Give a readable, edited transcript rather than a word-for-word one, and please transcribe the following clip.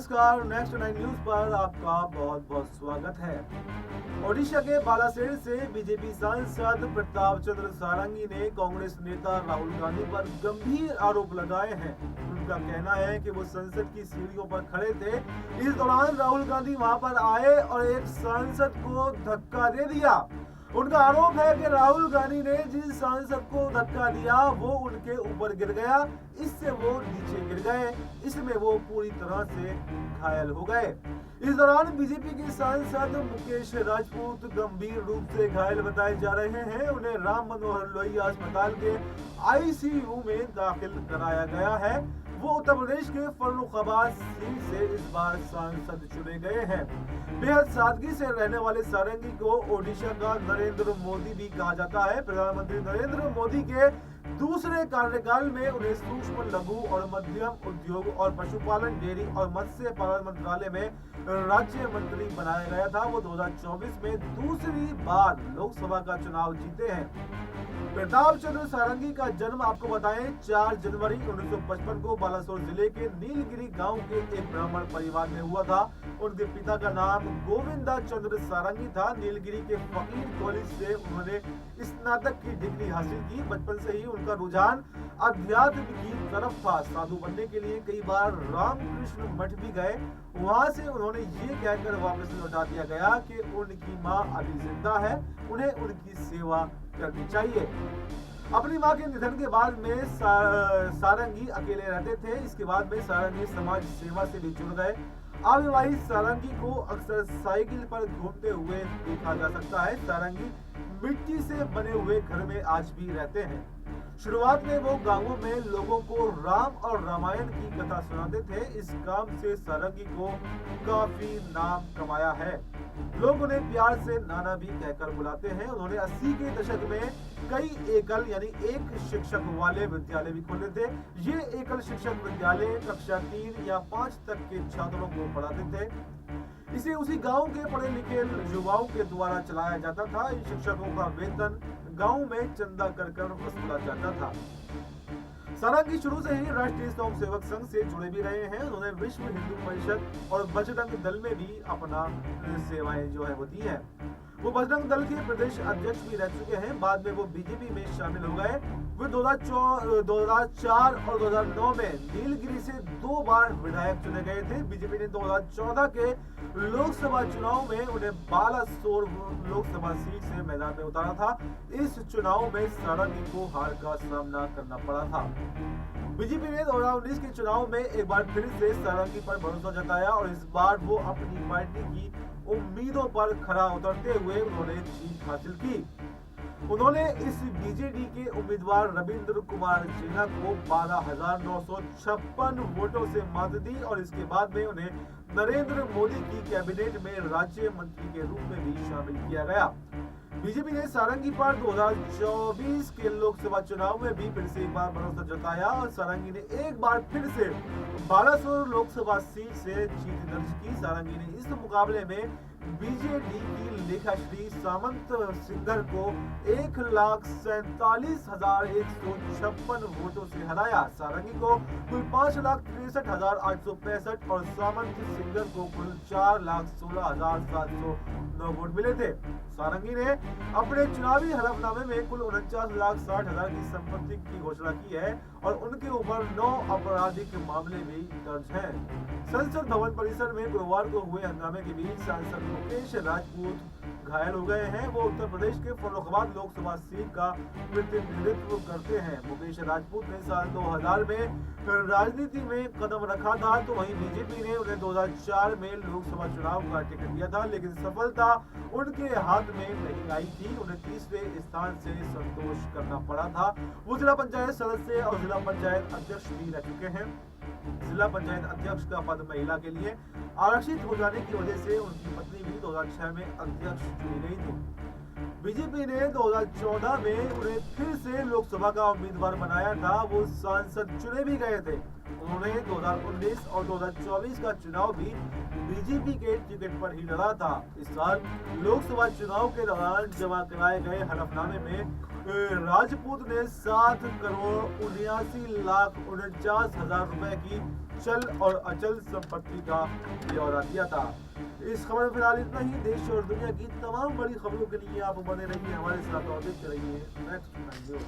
नमस्कार, next 9 news पर आपका बहुत बहुत स्वागत है। ओडिशा के बालासेर से बीजेपी सांसद प्रताप चंद्र सारंगी ने कांग्रेस नेता राहुल गांधी पर गंभीर आरोप लगाए हैं। उनका कहना है कि वो संसद की सीढ़ियों पर खड़े थे। इस दौरान राहुल गांधी वहां पर आए और एक सांसद को धक्का दे दिया। उनका आरोप है कि राहुल गांधी ने जिस सांसद को धक्का दिया वो उनके ऊपर गिर गया, इससे वो नीचे गिर गए, इसमें वो पूरी तरह से घायल हो गए। इस दौरान बीजेपी के सांसद मुकेश राजपूत गंभीर रूप से घायल बताए जा रहे हैं। उन्हें राम मनोहर लोहिया अस्पताल के आईसीयू में दाखिल कराया गया है। वो उत्तर प्रदेश के फर्रुखाबाद सीट से इस बार सांसद चुने गए हैं। बेहद सादगी से रहने वाले सारंगी को ओडिशा का नरेंद्र मोदी भी कहा जाता है। प्रधानमंत्री नरेंद्र मोदी के दूसरे कार्यकाल में उन्हें सूक्ष्म लघु और मध्यम उद्योग और पशुपालन, डेयरी और मत्स्य पालन मंत्रालय में राज्य मंत्री बनाया गया था। वो 2024 में दूसरी बार लोकसभा का चुनाव जीते हैं। प्रताप चंद्र सारंगी का जन्म आपको बताएं 4 जनवरी 1955 को बालासोर जिले के नीलगिरी गांव के एक ब्राह्मण परिवार में हुआ था। उनके पिता का नाम गोविंदा चंद्र सारंगी था। नीलगिरी के फकीर कॉलेज से उन्होंने स्नातक की डिग्री हासिल की। बचपन से ही उनका रुझान अध्यात्म की तरफ था। साधु बनने के लिए कई बार रामकृष्ण मठ भी गए। वहां से उन्होंने ये कहकर वापस लौटा दिया गया कि उनकी माँ अभी जिंदा है, उन्हें उनकी सेवा करनी चाहिए। अपनी मां के निधन के बाद में सारंगी अकेले रहते थे। इसके बाद में सारंगी समाज सेवा से भी जुड़ गए। अविवाहित सारंगी को अक्सर साइकिल पर घूमते हुए देखा जा सकता है। सारंगी मिट्टी से बने हुए घर में आज भी रहते हैं। शुरुआत में वो गांवों में लोगों को राम और रामायण की कथा सुनाते थे। इस काम से सारंगी को काफी नाम कमाया है। लोग उन्हें प्यार से नाना भी कहकर बुलाते हैं। उन्होंने 80 के दशक में कई एकल यानी एक शिक्षक वाले विद्यालय भी खोले थे। ये एकल शिक्षक विद्यालय कक्षा 3 या 5 तक के छात्रों को पढ़ाते थे। इसे उसी गांव के पढ़े लिखे युवाओं के द्वारा चलाया जाता था। इन शिक्षकों का वेतन गांव में चंदा कर वसूला जाता था। सारंगी शुरू से ही राष्ट्रीय स्वयं सेवक संघ से जुड़े भी रहे हैं। उन्होंने विश्व हिंदू परिषद और बजरंग दल में भी अपना सेवाएं जो है वो दी है। वो बजरंग दल के प्रदेश अध्यक्ष भी रह चुके हैं। बाद में वो बीजेपी में शामिल हो गए। वो 2004 और 2009 में नीलगिरी से 2 बार विधायक चुने गए थे। बीजेपी ने 2014 के लोकसभा चुनाव में उन्हें बालासोर लोकसभा सीट से मैदान में उतारा था। इस चुनाव में सारंगी को हार का सामना करना पड़ा था। बीजेपी ने 2019 के चुनाव में एक बार फिर से सारंगी पर भरोसा जताया और इस बार वो अपनी पार्टी की उम्मीदों पर खरा उतरते हुए उन्होंने जीत हासिल की। उन्होंने इस बीजेडी के उम्मीदवार रविंद्र कुमार जेना को 12,956 वोटों से मात दी और इसके बाद में उन्हें नरेंद्र मोदी की कैबिनेट में राज्य मंत्री के रूप में भी शामिल किया गया। बीजेपी ने सारंगी पर 2024 के लोकसभा चुनाव में भी फिर से एक बार भरोसा जताया और सारंगी ने एक बार फिर से बालासोर लोकसभा सीट से जीत दर्ज की। सारंगी ने इस मुकाबले में बीजेडी की लेखाश्री सामंत सिंगर को 1,47,156 वोटों से हराया। सारंगी को कुल 5,63,865 और सामंत सिंगर को कुल 4,16,709 वोट मिले थे। सारंगी ने अपने चुनावी हलफनामे में कुल 49,60,000 की संपत्ति की घोषणा की है और उनके ऊपर 9 आपराधिक मामले भी दर्ज हैं। संसद भवन परिसर में गुरुवार को हुए हंगामे के बीच सांसद मुकेश राजपूत घायल हो गए हैं। वो उत्तर प्रदेश के फर्रुखाबाद लोकसभा सीट का प्रतिनिधित्व करते हैं। मुकेश राजपूत ने साल 2000 में राजनीति में कदम रखा था, तो वहीं बीजेपी ने उन्हें 2004 में लोकसभा चुनाव का टिकट दिया था, लेकिन सफलता उनके हाथ में नहीं आई थी। उन्हें तीसरे स्थान से संतोष करना पड़ा था। वो जिला पंचायत सदस्य और जिला पंचायत अध्यक्ष भी रह चुके हैं। जिला पंचायत अध्यक्ष का पद महिला के लिए आरक्षित हो जाने की वजह से उनकी पत्नी भी 2006 में अध्यक्ष चुनी गई थी। बीजेपी ने 2014 में उन्हें फिर से लोकसभा का उम्मीदवार बनाया था। वो सांसद चुने भी गए थे। उन्होंने 2019 और 2024 का चुनाव भी बीजेपी के टिकट पर ही लड़ा था। इस साल लोकसभा चुनाव के दौरान जमा कराए गए हलफनामे में राजपूत ने 7,79,49,49 रुपए की चल और अचल संपत्ति का ब्यौरा दिया था। इस खबर में फिलहाल इतना ही। देश और दुनिया की तमाम बड़ी खबरों के लिए आप बने रहिए हमारे साथ और देखते रहिए नेक्स्ट न्यूज़।